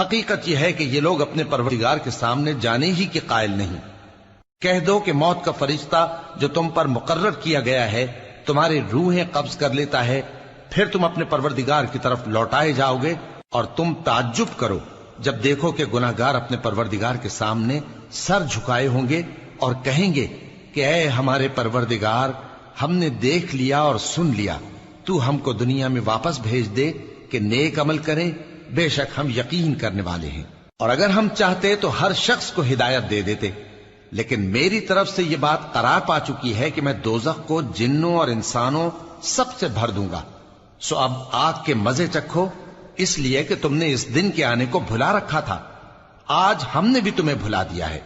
حقیقت یہ ہے کہ یہ لوگ اپنے پروردگار کے سامنے جانے ہی کے قائل نہیں۔ کہہ دو کہ موت کا فرشتہ جو تم پر مقرر کیا گیا ہے تمہاری روحیں قبض کر لیتا ہے، پھر تم اپنے پروردگار کی طرف لوٹائے جاؤ گے، اور تم تعجب کرو جب دیکھو کہ گناہگار اپنے پروردگار کے سامنے سر جھکائے ہوں گے اور کہیں گے کہ اے ہمارے پروردگار، ہم نے دیکھ لیا اور سن لیا، تو ہم کو دنیا میں واپس بھیج دے کہ نیک عمل کریں، بے شک ہم یقین کرنے والے ہیں۔ اور اگر ہم چاہتے تو ہر شخص کو ہدایت دے دیتے، لیکن میری طرف سے یہ بات قرار پا چکی ہے کہ میں دوزخ کو جنوں اور انسانوں سب سے بھر دوں گا، سو اب آگ کے مزے چکھو، اس لیے کہ تم نے اس دن کے آنے کو بھلا رکھا تھا۔ آج ہم نے بھی تمہیں بھلا دیا ہے،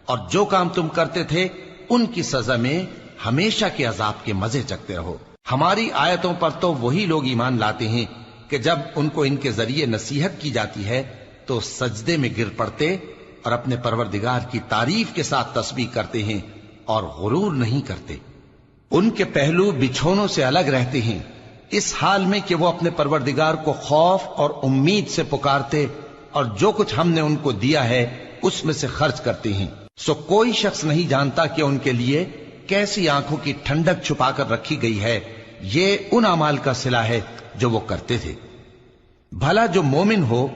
اور جو کام تم کرتے تھے ان کی سزا میں ہمیشہ کے عذاب کے مزے چکتے رہو۔ ہماری آیتوں پر تو وہی لوگ ایمان لاتے ہیں کہ جب ان کو ان کے ذریعے نصیحت کی جاتی ہے تو سجدے میں گر پڑتے اور اپنے پروردگار کی تعریف کے ساتھ تسبیح کرتے ہیں اور غرور نہیں کرتے۔ ان کے پہلو بچھونوں سے الگ رہتے ہیں، اس حال میں کہ وہ اپنے پروردگار کو خوف اور امید سے پکارتے اور جو کچھ ہم نے ان کو دیا ہے اس میں سے خرچ کرتے ہیں۔ سو کوئی شخص نہیں جانتا کہ ان کے لیے کیسی آنکھوں کی ٹھنڈک چھپا کر رکھی گئی ہے، یہ ان اعمال کا صلہ ہے جو وہ کرتے تھے۔ بھلا جو مومن ہو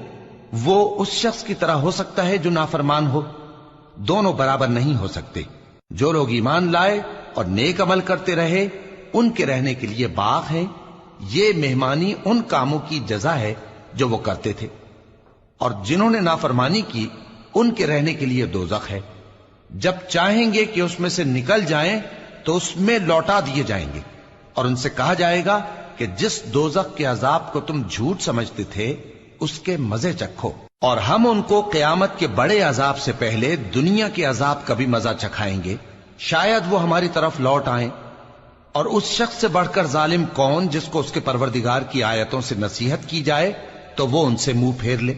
وہ اس شخص کی طرح ہو سکتا ہے جو نافرمان ہو؟ دونوں برابر نہیں ہو سکتے۔ جو لوگ ایمان لائے اور نیک عمل کرتے رہے ان کے رہنے کے لیے باغ ہیں، یہ مہمانی ان کاموں کی جزا ہے جو وہ کرتے تھے، اور جنہوں نے نافرمانی کی ان کے رہنے کے لیے دوزخ ہے، جب چاہیں گے کہ اس میں سے نکل جائیں تو اس میں لوٹا دیے جائیں گے، اور ان سے کہا جائے گا کہ جس دوزخ کے عذاب کو تم جھوٹ سمجھتے تھے اس کے مزے چکھو، اور ہم ان کو قیامت کے بڑے عذاب سے پہلے دنیا کے عذاب کا بھی مزہ چکھائیں گے، شاید وہ ہماری طرف لوٹ آئیں۔ اور اس شخص سے بڑھ کر ظالم کون جس کو اس کے پروردگار کی آیتوں سے نصیحت کی جائے تو وہ ان سے منہ پھیر لے۔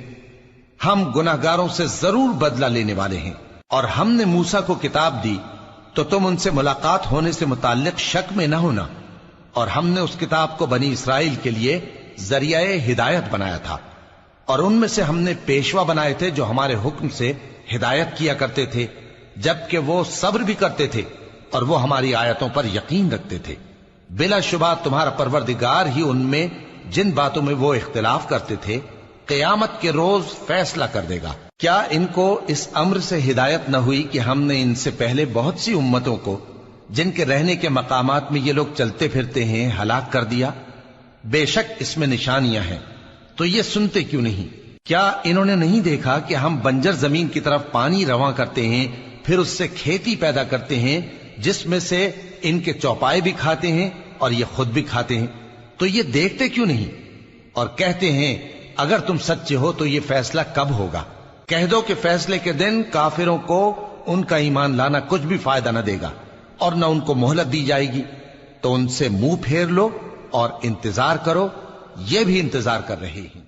ہم گناہگاروں سے ضرور بدلہ لینے والے ہیں، اور ہم نے موسیٰ کو کتاب دی تو تم ان سے ملاقات ہونے سے متعلق شک میں نہ ہونا، اور ہم نے اس کتاب کو بنی اسرائیل کے لیے ذریعہ ہدایت بنایا تھا، اور ان میں سے ہم نے پیشوا بنائے تھے جو ہمارے حکم سے ہدایت کیا کرتے تھے، جبکہ وہ صبر بھی کرتے تھے اور وہ ہماری آیتوں پر یقین رکھتے تھے۔ بلا شبہ تمہارا پروردگار ہی ان میں جن باتوں میں وہ اختلاف کرتے تھے قیامت کے روز فیصلہ کر دے گا۔ کیا ان کو اس امر سے ہدایت نہ ہوئی کہ ہم نے ان سے پہلے بہت سی امتوں کو جن کے رہنے کے مقامات میں یہ لوگ چلتے پھرتے ہیں ہلاک کر دیا؟ بے شک اس میں نشانیاں ہیں، تو یہ سنتے کیوں نہیں؟ کیا انہوں نے نہیں دیکھا کہ ہم بنجر زمین کی طرف پانی رواں کرتے ہیں، پھر اس سے کھیتی پیدا کرتے ہیں جس میں سے ان کے چوپائے بھی کھاتے ہیں اور یہ خود بھی کھاتے ہیں؟ تو یہ دیکھتے کیوں نہیں؟ اور کہتے ہیں اگر تم سچے ہو تو یہ فیصلہ کب ہوگا؟ کہہ دو کہ فیصلے کے دن کافروں کو ان کا ایمان لانا کچھ بھی فائدہ نہ دے گا اور نہ ان کو مہلت دی جائے گی، تو ان سے منہ پھیر لو اور انتظار کرو، یہ بھی انتظار کر رہے ہیں۔